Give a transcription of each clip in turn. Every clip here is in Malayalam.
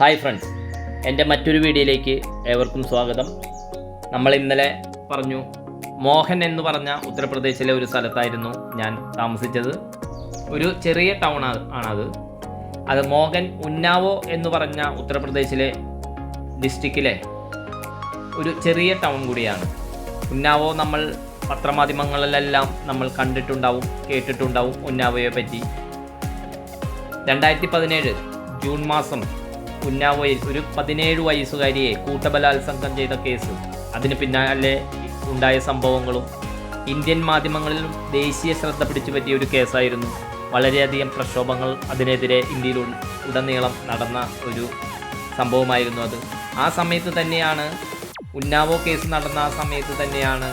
ഹായ് ഫ്രണ്ട്സ്, എൻ്റെ മറ്റൊരു വീഡിയോയിലേക്ക് ഏവർക്കും സ്വാഗതം. നമ്മൾ ഇന്നലെ പറഞ്ഞു മോഹൻ എന്ന് പറഞ്ഞ ഉത്തർപ്രദേശിലെ ഒരു സ്ഥലത്തായിരുന്നു ഞാൻ താമസിച്ചത്. ഒരു ചെറിയ ടൗൺ ആണത്. അത് മോഹൻ ഉന്നാവോ എന്ന് പറഞ്ഞ ഉത്തർപ്രദേശിലെ ഡിസ്ട്രിക്റ്റിലെ ഒരു ചെറിയ ടൗൺ കൂടിയാണ്. ഉന്നാവോ നമ്മൾ പത്രമാധ്യമങ്ങളിലെല്ലാം നമ്മൾ കണ്ടിട്ടുണ്ടാവും, കേട്ടിട്ടുണ്ടാവും ഉന്നാവോയെ പറ്റി. 2017 ജൂൺ മാസം ഉന്നാവോയിൽ ഒരു 17 വയസ്സുകാരിയെ കൂട്ടബലാത്സംഗം ചെയ്ത കേസ്, അതിന് പിന്നാലെ ഉണ്ടായ സംഭവങ്ങളും ഇന്ത്യൻ മാധ്യമങ്ങളിലും ദേശീയ ശ്രദ്ധ പിടിച്ചു പറ്റിയ ഒരു കേസായിരുന്നു. വളരെയധികം പ്രക്ഷോഭങ്ങൾ അതിനെതിരെ ഇന്ത്യയിൽ ഉടനീളം നടന്ന ഒരു സംഭവമായിരുന്നു അത്. ആ സമയത്ത് തന്നെയാണ് ഉന്നാവോ കേസ് നടന്ന ആ സമയത്ത് തന്നെയാണ്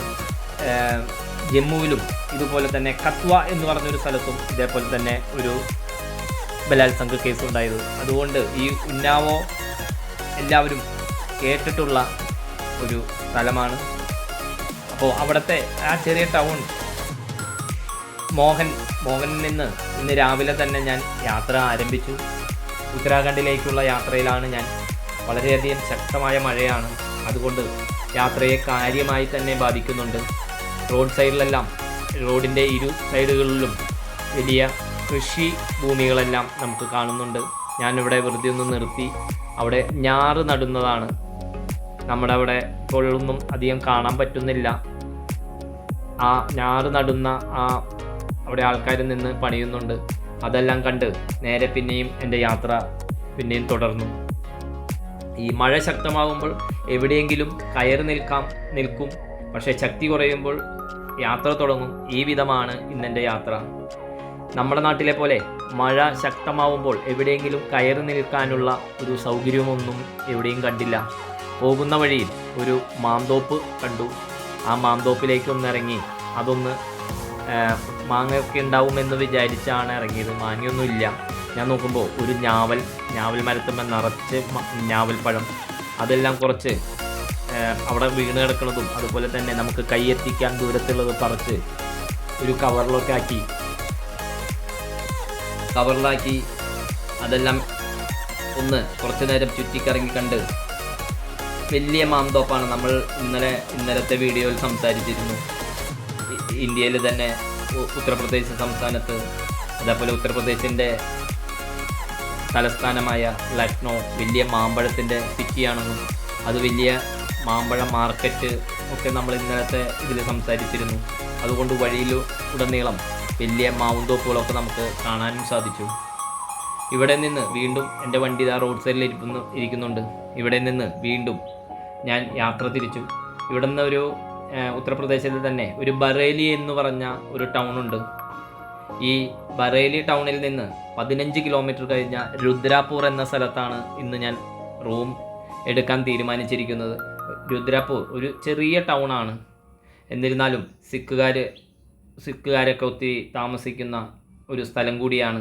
ജമ്മുവിലും ഇതുപോലെ തന്നെ കത്വ എന്ന് പറഞ്ഞൊരു സ്ഥലത്തും ഇതേപോലെ തന്നെ ഒരു ബലാത്സംഗ കേസ് ഉണ്ടായത്. അതുകൊണ്ട് ഈ ഉന്നാവോ എല്ലാവരും കേട്ടിട്ടുള്ള ഒരു സ്ഥലമാണ്. അവിടുത്തെ ആ ചെറിയ ടൗൺ മോഹനിൽ നിന്ന് ഇന്ന് രാവിലെ തന്നെ ഞാൻ യാത്ര ആരംഭിച്ചു. ഉത്തരാഖണ്ഡിലേക്കുള്ള യാത്രയിലാണ് ഞാൻ. വളരെയധികം ശക്തമായ മഴയാണ്, അതുകൊണ്ട് യാത്രയെ കാര്യമായി തന്നെ ബാധിക്കുന്നുണ്ട്. റോഡ് സൈഡിലെല്ലാം, റോഡിൻ്റെ ഇരു സൈഡുകളിലും വലിയ കൃഷി ഭൂമികളെല്ലാം നമുക്ക് കാണുന്നുണ്ട്. ഞാനിവിടെ വെറുതെ ഒന്ന് നിർത്തി അവിടെ ഞാറ് നടുന്നതാണ്. നമ്മുടെ അവിടെ തൊഴിലൊന്നും അധികം കാണാൻ പറ്റുന്നില്ല. ആ ഞാറ് നടുന്ന അവിടെ ആൾക്കാർ നിന്ന് പണിയുന്നുണ്ട്. അതെല്ലാം കണ്ട് നേരെ പിന്നെയും എൻ്റെ യാത്ര പിന്നെയും തുടർന്നു. ഈ മഴ ശക്തമാകുമ്പോൾ എവിടെയെങ്കിലും കയറി നിൽക്കും. പക്ഷേ ശക്തി കുറയുമ്പോൾ യാത്ര തുടങ്ങും. ഈ വിധമാണ് ഇന്നെൻ്റെ യാത്ര. നമ്മുടെ നാട്ടിലെ പോലെ മഴ ശക്തമാവുമ്പോൾ എവിടെയെങ്കിലും കയറി നിൽക്കാനുള്ള ഒരു സൗകര്യമൊന്നും എവിടെയും കണ്ടില്ല. പോകുന്ന വഴിയിൽ ഒരു മാന്തോപ്പ് കണ്ടു. ആ മാന്തോപ്പിലേക്ക് ഒന്നിറങ്ങി അതൊന്ന് മാങ്ങയൊക്കെ ഉണ്ടാവുമെന്ന് വിചാരിച്ചാണ് ഇറങ്ങിയത്. മാങ്ങയൊന്നുമില്ല. ഞാൻ നോക്കുമ്പോൾ ഒരു ഞാവൽ മരത്തുമ്പോൾ നിറച്ച് ഞാവൽപ്പഴം, അതെല്ലാം കുറച്ച് അവിടെ വീണ് കിടക്കുന്നതും അതുപോലെ തന്നെ നമുക്ക് കൈയെത്തിക്കാൻ ദൂരത്തുള്ളത് പറിച്ച് ഒരു കവറിലാക്കി അതെല്ലാം ഒന്ന് കുറച്ച് നേരം ചുറ്റിക്കറങ്ങി കണ്ട്. വലിയ മാന്തോപ്പാണ്. നമ്മൾ ഇന്നലത്തെ വീഡിയോയിൽ സംസാരിച്ചിരുന്നു. ഇന്ത്യയിൽ തന്നെ ഉത്തർപ്രദേശ് സംസ്ഥാനത്ത്, അതേപോലെ ഉത്തർപ്രദേശിൻ്റെ തലസ്ഥാനമായ ലക്നൗ വലിയ മാമ്പഴത്തിൻ്റെ സിറ്റിയാണെന്നും അത് വലിയ മാമ്പഴ മാർക്കറ്റ് ഒക്കെ നമ്മൾ ഇന്നലത്തെ ഇതിൽ സംസാരിച്ചിരുന്നു. അതുകൊണ്ട് വഴിയിൽ ഉടനീളം വലിയ മാവുന്തോപ്പുകളൊക്കെ നമുക്ക് കാണാനും സാധിച്ചു. ഇവിടെ നിന്ന് വീണ്ടും എൻ്റെ വണ്ടി റോഡ് സൈഡിൽ ഇരിക്കുന്നുണ്ട്. ഇവിടെ നിന്ന് വീണ്ടും ഞാൻ യാത്ര തിരിച്ചു. ഇവിടെ നിന്ന് ഒരു ഉത്തർപ്രദേശിൽ തന്നെ ഒരു ബറേലി എന്ന് പറഞ്ഞ ഒരു ടൗണുണ്ട്. ഈ ബറേലി ടൗണിൽ നിന്ന് 15 കിലോമീറ്റർ കഴിഞ്ഞ രുദ്രാപൂർ എന്ന സ്ഥലത്താണ് ഇന്ന് ഞാൻ റൂം എടുക്കാൻ തീരുമാനിച്ചിരിക്കുന്നത്. രുദ്രാപൂർ ഒരു ചെറിയ ടൗണാണ്. എന്നിരുന്നാലും സിഖുകാരൊക്കെ ഒത്തിരി താമസിക്കുന്ന ഒരു സ്ഥലം കൂടിയാണ്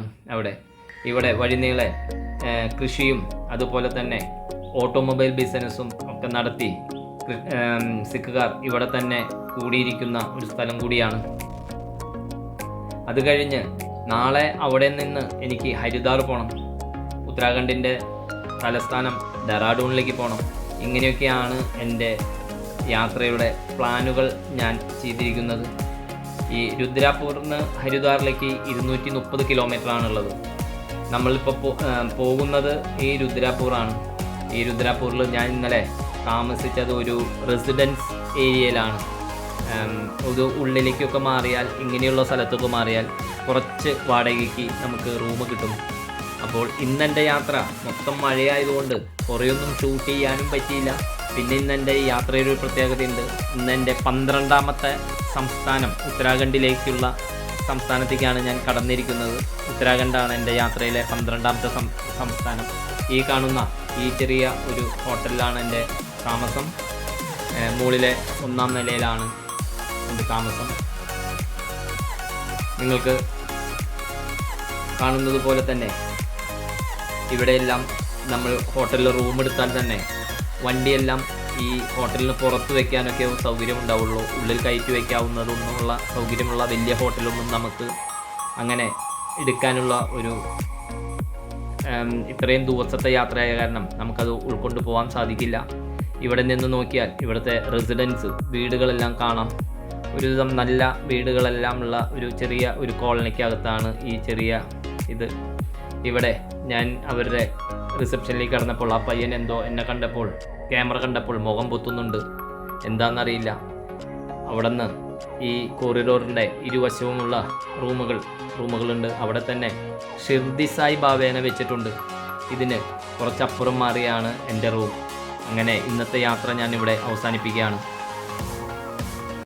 ഇവിടെ വഴിനീളെ കൃഷിയും അതുപോലെ തന്നെ ഓട്ടോമൊബൈൽ ബിസിനസ്സും ഒക്കെ നടത്തി സിഖുകാർ ഇവിടെ തന്നെ കൂടിയിരിക്കുന്ന ഒരു സ്ഥലം കൂടിയാണ്. അത് കഴിഞ്ഞ് നാളെ അവിടെ നിന്ന് എനിക്ക് ഹരിദ്വാർ പോകണം. ഉത്തരാഖണ്ഡിൻ്റെ തലസ്ഥാനം ഡെറാഡൂണിലേക്ക് പോകണം. ഇങ്ങനെയൊക്കെയാണ് എൻ്റെ യാത്രയുടെ പ്ലാനുകൾ ഞാൻ ചെയ്തിരിക്കുന്നത്. ഈ രുദ്രാപൂറിന് ഹരിദ്വാറിലേക്ക് 230 കിലോമീറ്ററാണുള്ളത്. നമ്മളിപ്പോൾ പോകുന്നത് ഈ രുദ്രാപൂറാണ്. ഈ രുദ്രാപൂറിൽ ഞാൻ ഇന്നലെ താമസിച്ചത് ഒരു റെസിഡൻസ് ഏരിയയിലാണ്. ഒരു ഉള്ളിലേക്കൊക്കെ മാറിയാൽ, ഇങ്ങനെയുള്ള സ്ഥലത്തൊക്കെ മാറിയാൽ കുറച്ച് വാടകയ്ക്ക് നമുക്ക് റൂം കിട്ടും. അപ്പോൾ ഇന്നെൻ്റെ യാത്ര മൊത്തം മഴയായതുകൊണ്ട് കുറേയൊന്നും ഷൂട്ട് ചെയ്യാനും പറ്റിയില്ല. പിന്നെ ഇന്നെൻ്റെ യാത്രയുടെ ഒരു പ്രത്യേകതയുണ്ട്. ഇന്നെൻ്റെ 12ാമത്തെ സംസ്ഥാനം, ഉത്തരാഖണ്ഡിലേക്കുള്ള സംസ്ഥാനത്തേക്കാണ് ഞാൻ കടന്നിരിക്കുന്നത്. ഉത്തരാഖണ്ഡാണ് എൻ്റെ യാത്രയിലെ 12ാമത്തെ സംസ്ഥാനം. ഈ കാണുന്ന ഈ ചെറിയ ഒരു ഹോട്ടലിലാണ് എൻ്റെ താമസം. മുകളിലെ 1ാം നിലയിലാണ് എൻ്റെ താമസം. നിങ്ങൾക്ക് കാണുന്നത് പോലെ തന്നെ ഇവിടെയെല്ലാം നമ്മൾ ഹോട്ടലിൽ റൂം എടുത്താൽ തന്നെ വണ്ടിയെല്ലാം ഈ ഹോട്ടലിന് പുറത്ത് വയ്ക്കാനൊക്കെ സൗകര്യമുണ്ടാവുള്ളൂ. ഉള്ളിൽ കയറ്റി വയ്ക്കാവുന്നതൊന്നുമുള്ള സൗകര്യമുള്ള വലിയ ഹോട്ടലൊന്നും നമുക്ക് അങ്ങനെ എടുക്കാനുള്ള ഒരു ഇത്രയും ദിവസത്തെ യാത്രയായ കാരണം നമുക്കത് ഉൾക്കൊണ്ടു പോകാൻ സാധിക്കില്ല. ഇവിടെ നിന്ന് നോക്കിയാൽ ഇവിടുത്തെ റെസിഡൻസ് വീടുകളെല്ലാം കാണാം. ഒരുവിധം നല്ല വീടുകളെല്ലാം ഉള്ള ഒരു ചെറിയ ഒരു കോളനിക്കകത്താണ് ഈ ചെറിയ ഇത്. ഇവിടെ ഞാൻ അവരുടെ റിസപ്ഷനിലേക്ക് കടന്നപ്പോൾ ആ പയ്യൻ എന്തോ എന്നെ കണ്ടപ്പോൾ, ക്യാമറ കണ്ടപ്പോൾ മുഖം പൊത്തുന്നുണ്ട്. എന്താണെന്നറിയില്ല. അവിടെ നിന്ന് ഈ കോറിഡോറിൻ്റെ ഇരുവശവുമുള്ള റൂമുകളുണ്ട്. അവിടെ തന്നെ ഷിർദി സായി ബാബേനെ വെച്ചിട്ടുണ്ട്. ഇതിന് കുറച്ചപ്പുറം മാറിയാണ് എൻ്റെ റൂം. അങ്ങനെ ഇന്നത്തെ യാത്ര ഞാൻ ഇവിടെ അവസാനിപ്പിക്കുകയാണ്.